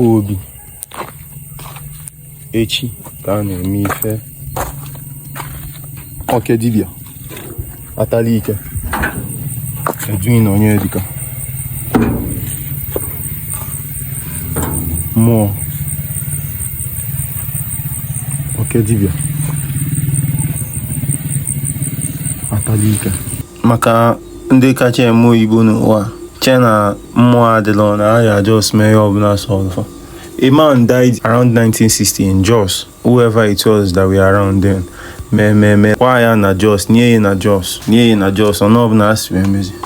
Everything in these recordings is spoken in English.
Obi echi ka a na-eme ife oke dibịa atala ike ejughị na onye dịka mmụọ oke dibịa atala ike. Maka ndị kacha eme oyibo n'ụwa che na mmụọ adịla na ya just mee ọbụla sọlfa. A man died around 1960 in Jos. Whoever it was that were around then. Why na Jos? Near na Jos. Near na Jos.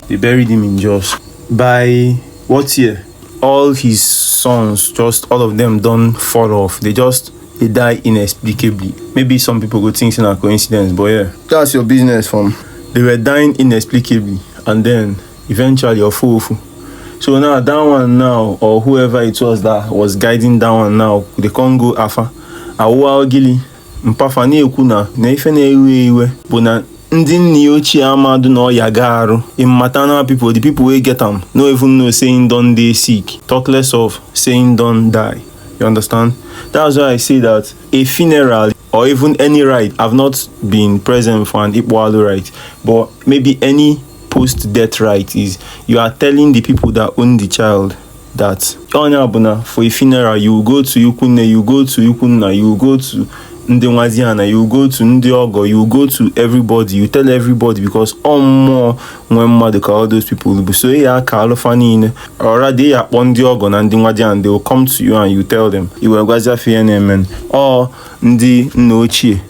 They buried him in Jos. By what year? All his sons, just all of them don't fall off. They die inexplicably. Maybe some people go think it's a coincidence, but yeah, that's your business, fam. They were dying inexplicably, and then eventually you're full. So now that one now, or whoever it was that was guiding that one now, they can't go afa. Awa gili mpafa na ekuna na ife na ewe bụ na ndị nni ochie amadu na oya garu. In maternal people, the people wey get am no even know saying don dey sick, talk less of saying don die. You understand? That's why I say that a funeral or even any rite, I've not been present for an Igbo rite, but maybe any post-death rite is you are telling the people that own the child that for a funeral you go to Yukunne, you go to Yukunna, you go to Ndengwaziana, you go to Ndiogo, you go to everybody, you tell everybody, because more when they call those people. So yeah, Kalofani already at Ndiogo and Ndengwaziana, they will come to you and you tell them you will Gwazafianemen or Ndi Nochi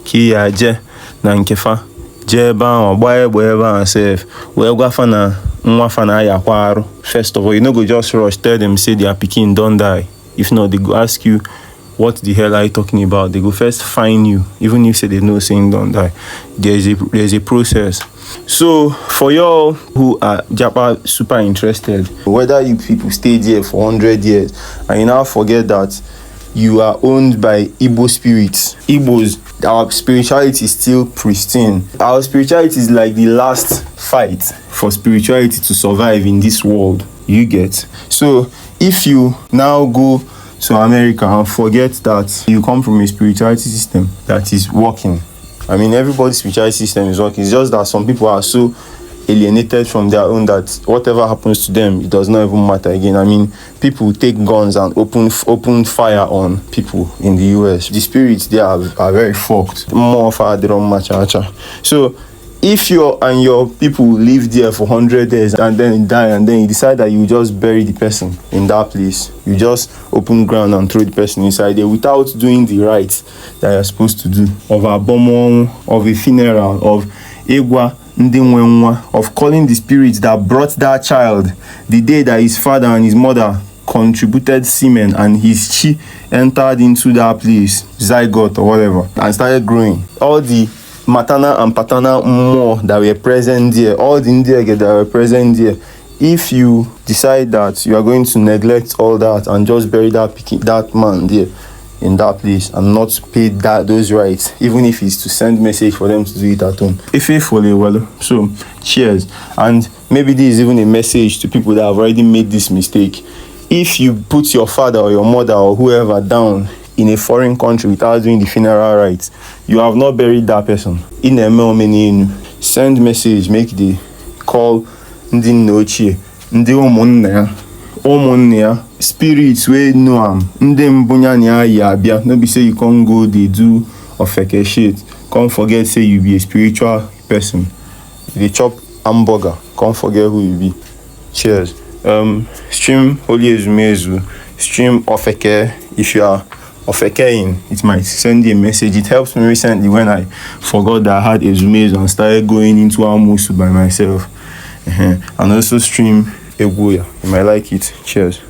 Ki Aje Nankefa Jeba or wherever and say well Gwafana Mwafana Yakwaru. First of all, you know go just rush, tell them say their pikin don't die. If not, they go ask you what the hell are you talking about? They go first fine you, even if you say they know saying don't die. There's a process. So for y'all who are Japa super interested, whether you people stay there for 100 years and you now forget that you are owned by Igbo spirits. Igbos, our spirituality is still pristine. Our spirituality is like the last fight for spirituality to survive in this world. You get? So if you now go to America and forget that you come from a spirituality system that is working. I mean, everybody's spirituality system is working. It's just that some people are so alienated from their own that whatever happens to them, it does not even matter again. I mean, people take guns and open fire on people in the US. The spirits there are very fucked. More fire, they don't match. So if you and your people live there for 100 years and then die, and then you decide that you just bury the person in that place, you just open ground and throw the person inside there without doing the rites that you're supposed to do of a bomon, of a funeral, of egwa ndinwenwa, of calling the spirits that brought that child the day that his father and his mother contributed semen and his chi entered into that place, zygote or whatever, and started growing. All the maternal and paternal more that were present there, all the Indians that were present there, if you decide that you are going to neglect all that and just bury that man there in that place and not pay those rights, even if it's to send message for them to do it at home. If faithfully, well, so cheers. And maybe this is even a message to people that have already made this mistake. If you put your father or your mother or whoever down in a foreign country without doing the funeral rites, you have not buried that person. In a moment, send message, make the call ndi nochie, ndi omonne spirits we know am, ndi mbunyani ya bia. No be say you can't go they do ofeke shit. Can't forget say you be a spiritual person. They chop hamburger, can't forget who you be. Cheers. Stream Holy Ezumezu, stream ofeke if you are of a Kain, it might send you a message. It helps me recently when I forgot that I had Ezumezu and started going into Amusu by myself. And also stream Igbo Way. You might like it. Cheers.